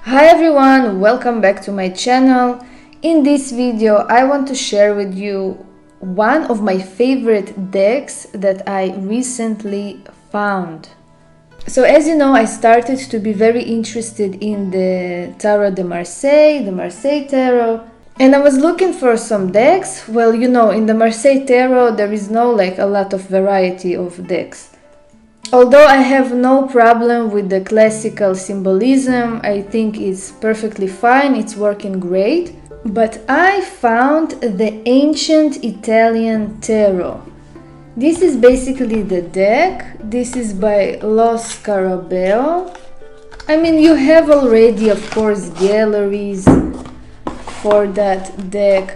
Hi everyone, welcome back to my channel. In this video I want to share with you one of my favorite decks that I recently found. So as you know, I started to be very interested in the Tarot de Marseille, the Marseille Tarot, and I was looking for some decks. Well, you know, in the Marseille Tarot there is no a lot of variety of decks. Although I have no problem with the classical symbolism, I think it's perfectly fine, it's working great. But I found the Ancient Italian Tarot. This is basically the deck. This is by Lo Scarabeo. I mean, you have already, of course, galleries for that deck.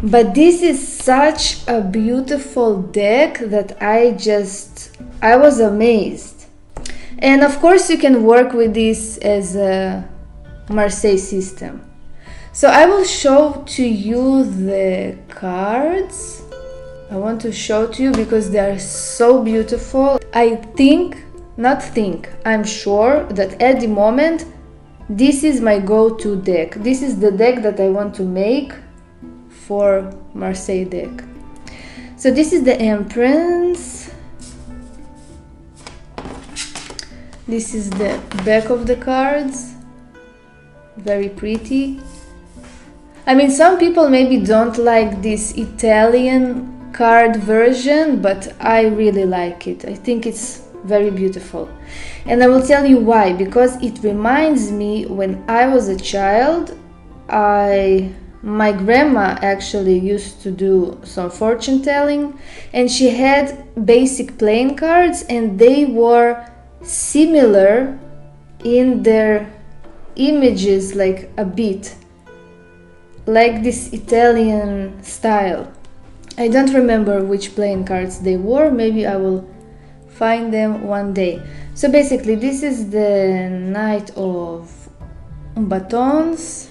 But this is such a beautiful deck that I was amazed. And of course you can work with this as a Marseille system. So I will show to you the cards. I want to show to you because they are so beautiful. I'm sure that at the moment this is my go-to deck. This is the deck that I want to make for Marseille deck. So this is the Empress. This is the back of the cards. Very pretty. I mean, some people maybe don't like this Italian card version, but I really like it. I think it's very beautiful. And I will tell you why. Because it reminds me when I was a child, my grandma actually used to do some fortune telling, and she had basic playing cards, and they were similar in their images, like a bit like this Italian style. I don't remember which playing cards they were, maybe I will find them one day. So basically this is the Knight of Batons.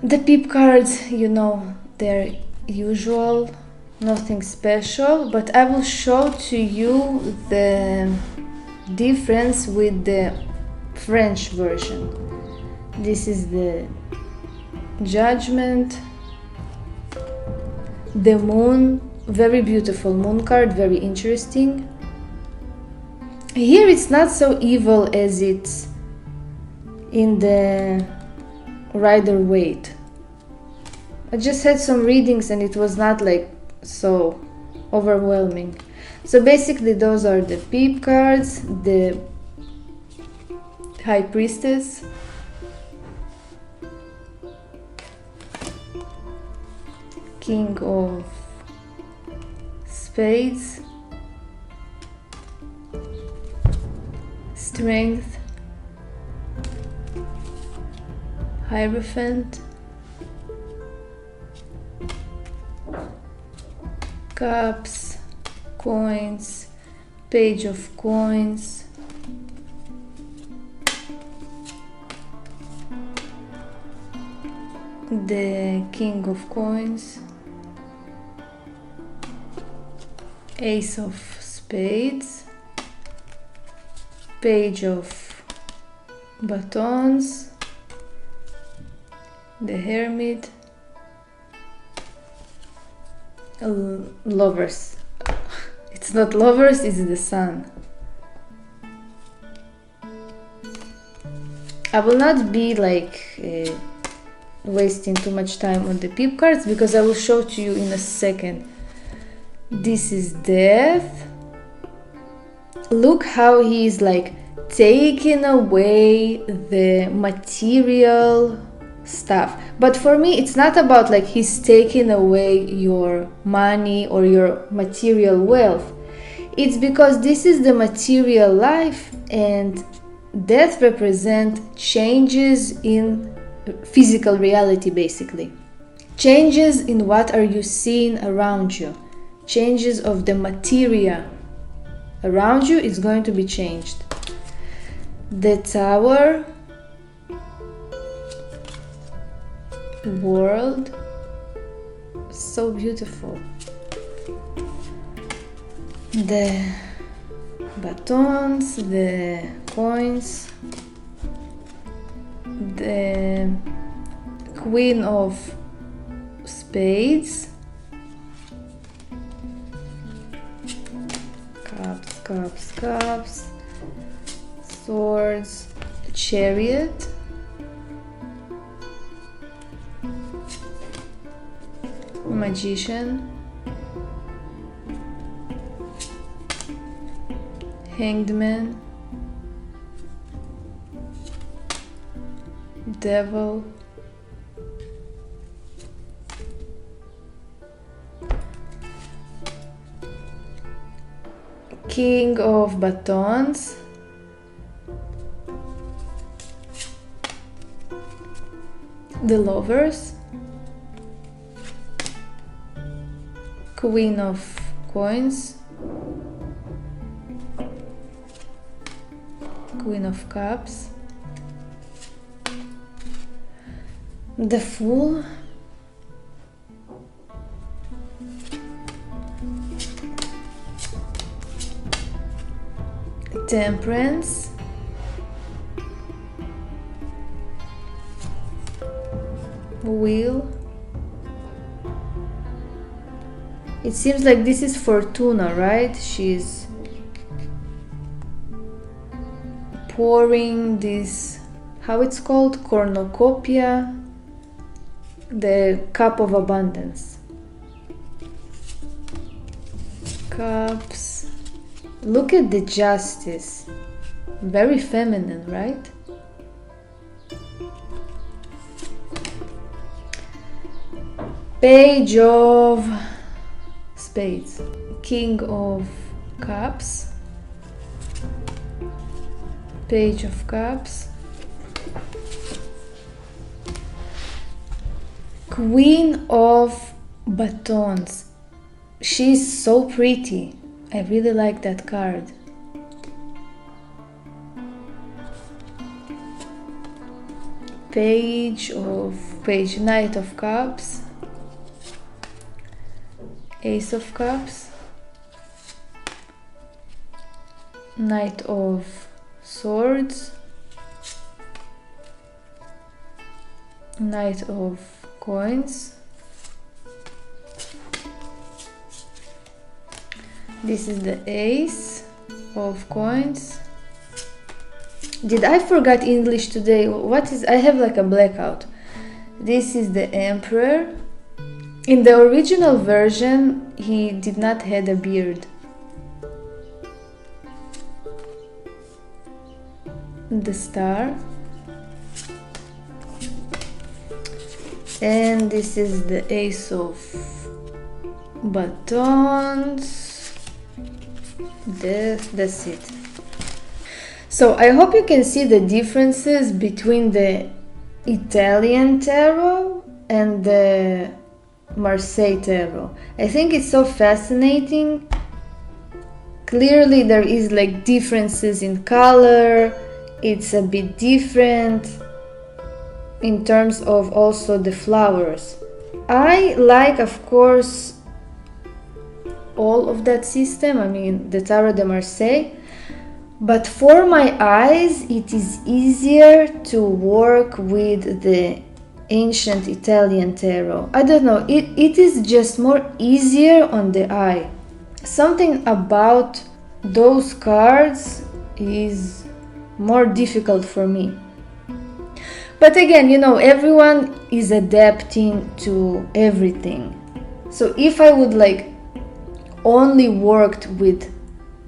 The peep cards, you know, they're usual, nothing special, but I will show to you the difference with the French version. This is the Judgment, the Moon, very beautiful moon card, very interesting. Here it's not so evil as it's in the Rider-Waite. I just had some readings and it was not so overwhelming. So basically those are the peep cards, the High Priestess, King of Spades, Strength, Hierophant, Cups, Coins, Page of Coins, the King of Coins, Ace of Spades, Page of Batons, the Hermit, Lovers. It's not Lovers, it's the Sun. I will not be wasting too much time on the peep cards because I will show to you in a second. This is Death. Look how he is taking away the material stuff. But for me it's not about he's taking away your money or your material wealth. It's because this is the material life, and death represents changes in physical reality, basically. Changes in what are you seeing around you. Changes of the materia around you is going to be changed. The Tower, World, so beautiful. The batons, the coins, the Queen of Spades, cups, cups, cups, swords, Chariot, Magician, Hanged Man, Devil, King of Batons, the Lovers, Queen of Coins, Queen of Cups, the Fool, Temperance, Wheel. It seems like this is Fortuna, right? She's pouring this, how it's called, cornucopia, the cup of abundance. Cups. Look at the Justice. Very feminine, right? Page of Spades, King of Cups, Page of Cups, Queen of Batons. She's so pretty. I really like that card. Knight of Cups, Ace of Cups, Knight of Swords, Knight of Coins. This is the Ace of Coins. Did I forget English today? I have like a blackout. This is the Emperor. In the original version, he did not have a beard. The Star. And this is the Ace of Batons. That's it. So I hope you can see the differences between the Italian tarot and the Marseille tarot. I think it's so fascinating. Clearly there is like differences in color. It's a bit different in terms of also the flowers. I like, of course, all of that system. I mean, the Tarot de Marseille. But for my eyes, it is easier to work with the ancient Italian tarot. I don't know, it is just more easier on the eye. Something about those cards is more difficult for me. But again, you know, everyone is adapting to everything. So if I would like only worked with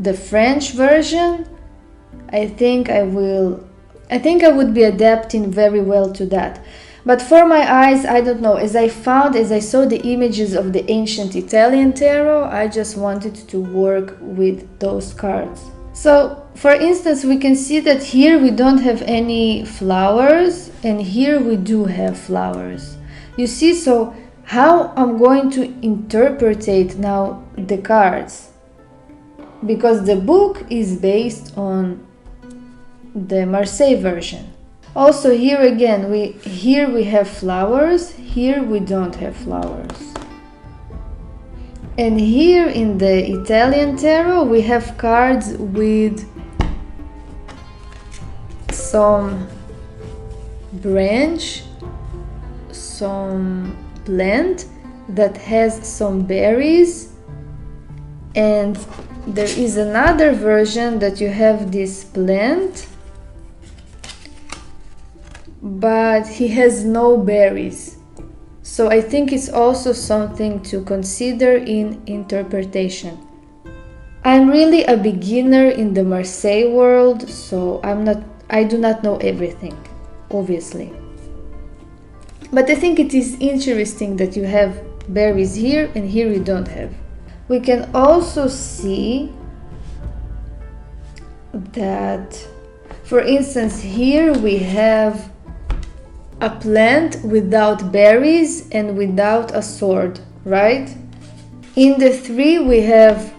the French version, I think I would be adapting very well to that. But for my eyes, I don't know, as I saw the images of the ancient Italian tarot, I just wanted to work with those cards. So, for instance, we can see that here we don't have any flowers, and here we do have flowers. You see, so how I'm going to interpretate now the cards, because the book is based on the Marseille version. Also here again, we have flowers, here we don't have flowers. And here in the Italian tarot we have cards with some branch, some plant that has some berries, and there is another version that you have this plant but he has no berries. So I think it's also something to consider in interpretation. I'm really a beginner in the Marseille world, so I do not know everything, obviously. But I think it is interesting that you have berries here and here you don't have. We can also see that, for instance, here we have a plant without berries and without a sword, right? In the 3 we have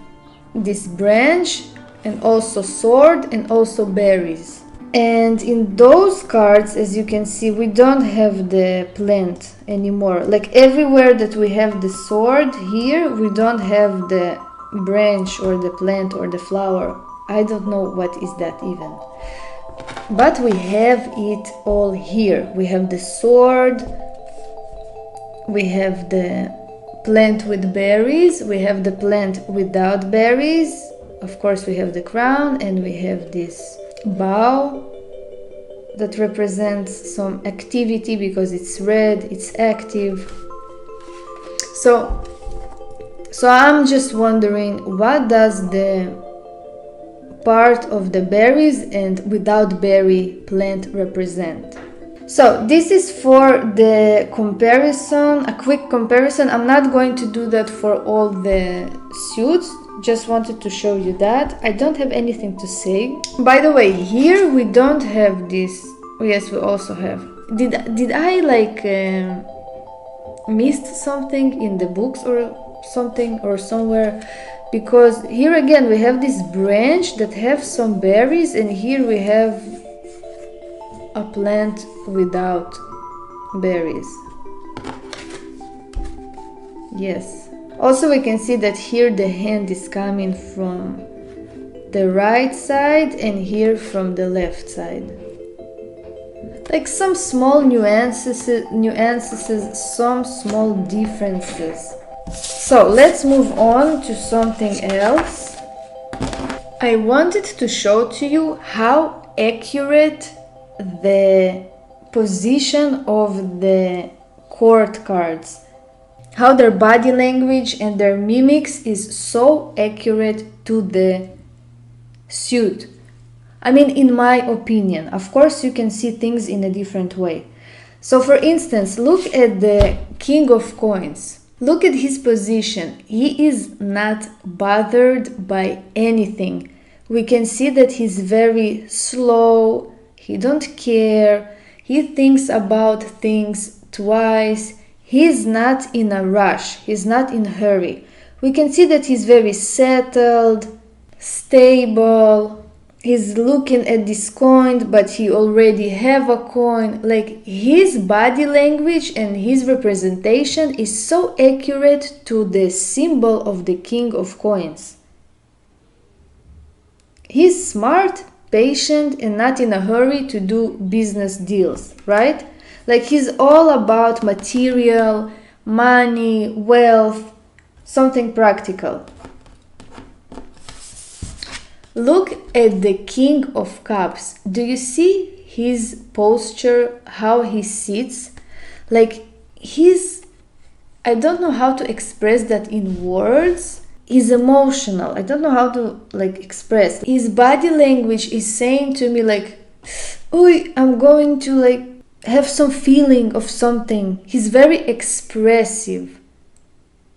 this branch and also sword and also berries. And in those cards, as you can see, we don't have the plant anymore. Like everywhere that we have the sword, here we don't have the branch or the plant or the flower. I don't know what is that even. But we have it all here. We have the sword, we have the plant with berries, we have the plant without berries, of course we have the crown, and we have this bow that represents some activity because it's red, it's active. So I'm just wondering, what does the part of the berries and without berry plant represent? So this is for the comparison, a quick comparison. I'm not going to do that for all the suits, just wanted to show you that. I don't have anything to say. By the way, here we don't have this. Yes, we also have. Did I missed something in the books or something or somewhere? Because here again we have this branch that have some berries, and here we have a plant without berries. Yes. Also we can see that here the hand is coming from the right side and here from the left side. Like some small nuances, some small differences. So let's move on to something else. I wanted to show to you how accurate the position of the court cards, how their body language and their mimics is so accurate to the suit. I mean, in my opinion. Of course you can see things in a different way. So for instance, look at the King of Coins. Look at his position. He is not bothered by anything. We can see that he's very slow. He don't care. He thinks about things twice. He's not in a rush. He's not in a hurry. We can see that he's very settled, stable. He's looking at this coin, but he already have a coin. Like his body language and his representation is so accurate to the symbol of the King of Coins. He's smart, patient, and not in a hurry to do business deals, right? Like he's all about material, money, wealth, something practical. Look at the King of Cups. Do you see his posture, how he sits? Like I don't know how to express that in words. He's emotional. I don't know how to express. His body language is saying to me "Oi, I'm going to have some feeling of something." He's very expressive.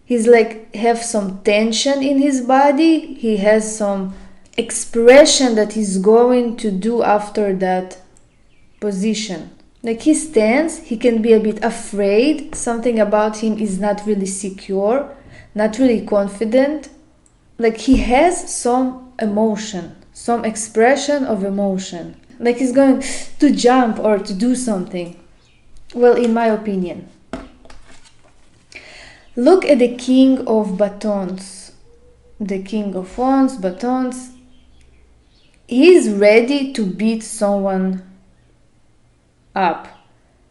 He's have some tension in his body. He has some expression that he's going to do after that position. He stands, he can be a bit afraid. Something about him is not really secure, not really confident. He has some emotion, some expression of emotion. He's going to jump or to do something. Well, in my opinion. Look at the King of Batons. The King of Wands, Batons. He's ready to beat someone up.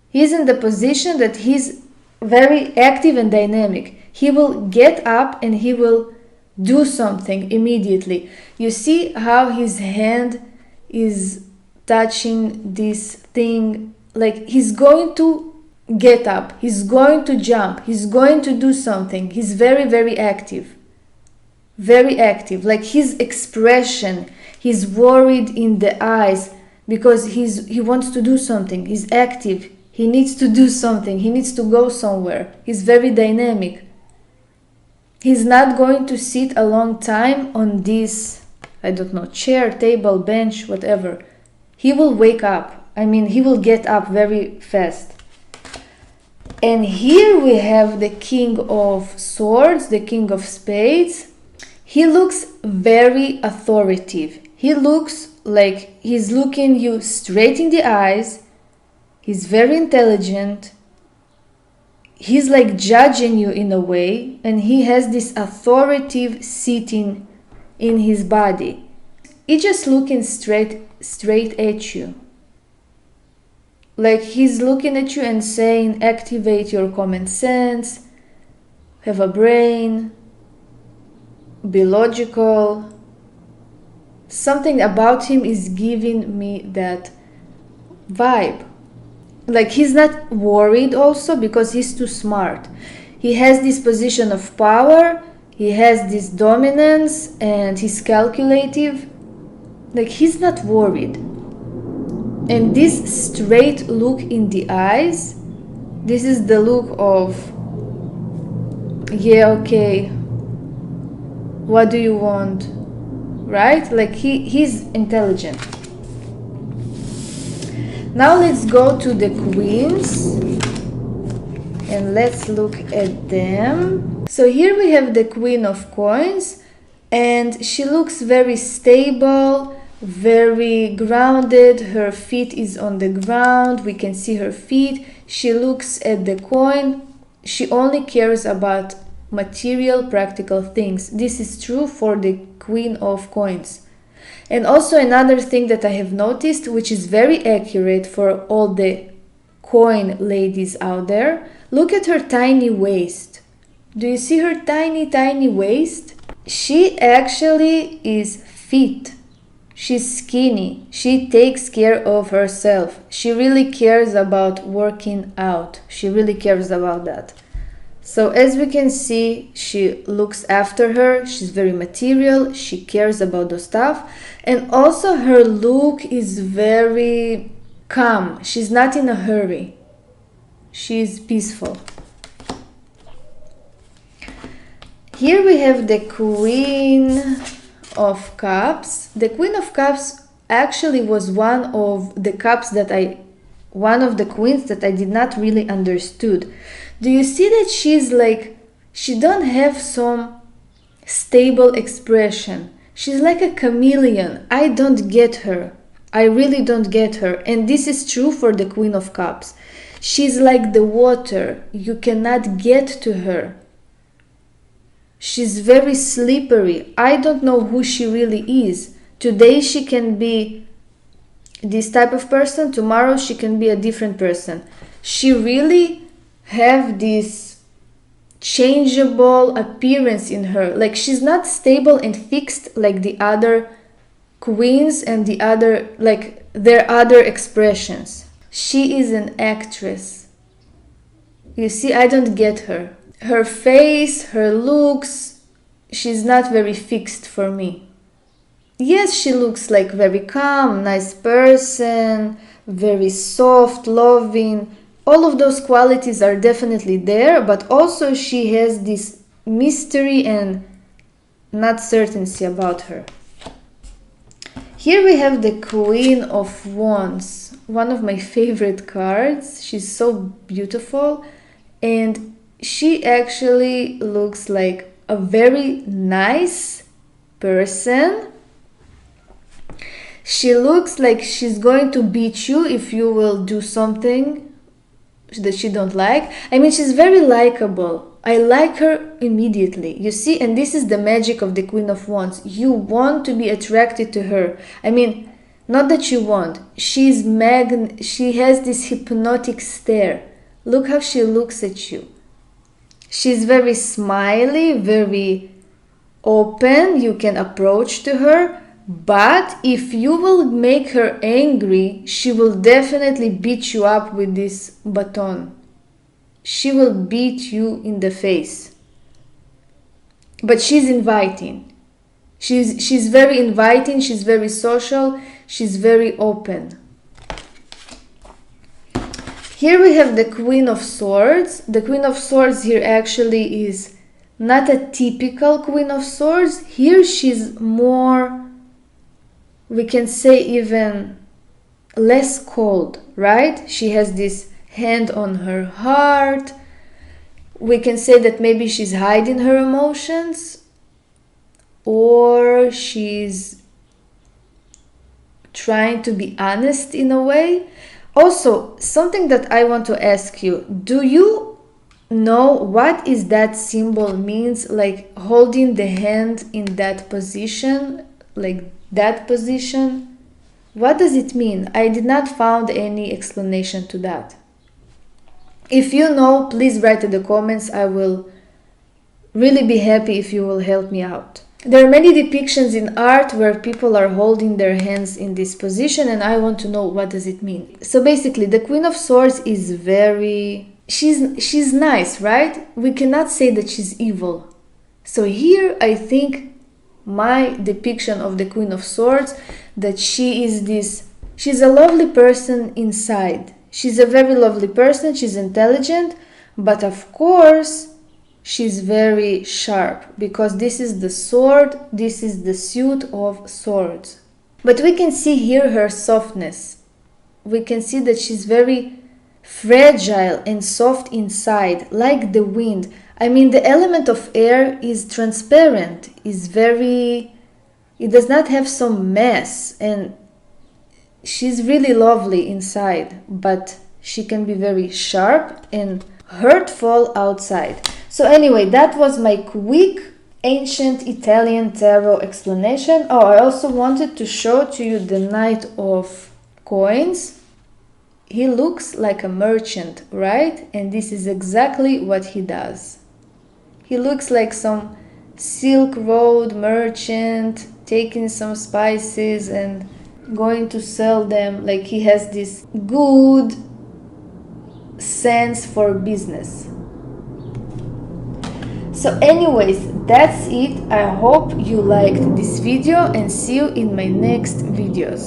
He's in the position that he's very active and dynamic. He will get up and he will do something immediately. You see how his hand is touching this thing, like he's going to get up, he's going to jump, he's going to do something. He's very, very active. Very active. Like his expression, he's worried in the eyes because he wants to do something. He's active. He needs to do something. He needs to go somewhere. He's very dynamic. He's not going to sit a long time on this, I don't know, chair, table, bench, whatever. He will wake up. I mean, he will get up very fast. And here we have the King of Swords, the King of Spades. He looks very authoritative. He looks like he's looking you straight in the eyes. He's very intelligent. He's like judging you in a way, and he has this authoritative sitting in his body. He's just looking straight at you. Like he's looking at you and saying, activate your common sense, have a brain, be logical. Something about him is giving me that vibe. Like he's not worried also because he's too smart. He has this position of power, he has this dominance, and he's calculative. Like he's not worried. And this straight look in the eyes, this is the look of, yeah, okay, what do you want? Right? Like he's intelligent. Now let's go to the queens and let's look at them. So here we have the Queen of Coins, and she looks very stable, very grounded. Her feet is on the ground. We can see her feet. She looks at the coin. She only cares about material, practical things. This is true for the Queen of Coins. And also another thing that I have noticed, which is very accurate for all the coin ladies out there, look at her tiny waist. Do you see her tiny waist? She actually is fit. She's skinny. She takes care of herself. She really cares about working out. She really cares about that. So as we can see, she looks after her. She's very material. She cares about the stuff. And also her look is very calm. She's not in a hurry. She's peaceful. Here we have the Queen of Cups. The Queen of Cups actually was one of the queens that I did not really understood. Do you see that she's like, she don't have some stable expression. She's like a chameleon. I don't get her. I really don't get her. And this is true for the Queen of Cups. She's like the water. You cannot get to her. She's very slippery. I don't know who she really is. Today she can be this type of person. Tomorrow she can be a different person. She really have this changeable appearance in her. Like she's not stable and fixed like the other queens and the other, like their other expressions. She is an actress. You see, I don't get her. Her face, her looks, she's not very fixed for me. Yes, she looks like very calm, nice person, very soft, loving. All of those qualities are definitely there, but also she has this mystery and not certainty about her. Here we have the Queen of Wands, one of my favorite cards. She's so beautiful, and she actually looks like a very nice person. She looks like she's going to beat you if you will do something that she don't like. I mean, she's very likable. I like her immediately. You see, and this is the magic of the Queen of Wands. You want to be attracted to her. I mean, Not that she won't. She has this hypnotic stare. Look how she looks at you. She's very smiley, very open. You can approach to her. But if you will make her angry, she will definitely beat you up with this baton. She will beat you in the face. But she's inviting. She's very inviting, she's very social, she's very open. Here we have the Queen of Swords. The Queen of Swords here actually is not a typical Queen of Swords. Here she's more, we can say, even less cold, right? She has this hand on her heart. We can say that maybe she's hiding her emotions, or she's trying to be honest in a way. Also, something that I want to ask you, do you know what is that symbol means, like holding the hand in that position, like that position? What does it mean? I did not find any explanation to that. If you know, please write in the comments. I will really be happy if you will help me out. There are many depictions in art where people are holding their hands in this position, and I want to know what does it mean. So basically, the Queen of Swords is she's nice, right? We cannot say that she's evil. So here I think my depiction of the Queen of Swords, that she's a lovely person inside. She's a very lovely person, she's intelligent, but of course she's very sharp, because this is the sword, this is the suit of swords. But we can see here her softness. We can see that she's very fragile and soft inside, like the wind. I mean, the element of air is transparent, it does not have some mess, and she's really lovely inside, but she can be very sharp and hurtful outside. So anyway, that was my quick ancient Italian tarot explanation. Oh, I also wanted to show to you the Knight of Coins. He looks like a merchant, right? And this is exactly what he does. He looks like some Silk Road merchant taking some spices and going to sell them. Like, he has this good sense for business. So anyways, that's it. I hope you liked this video, and see you in my next videos.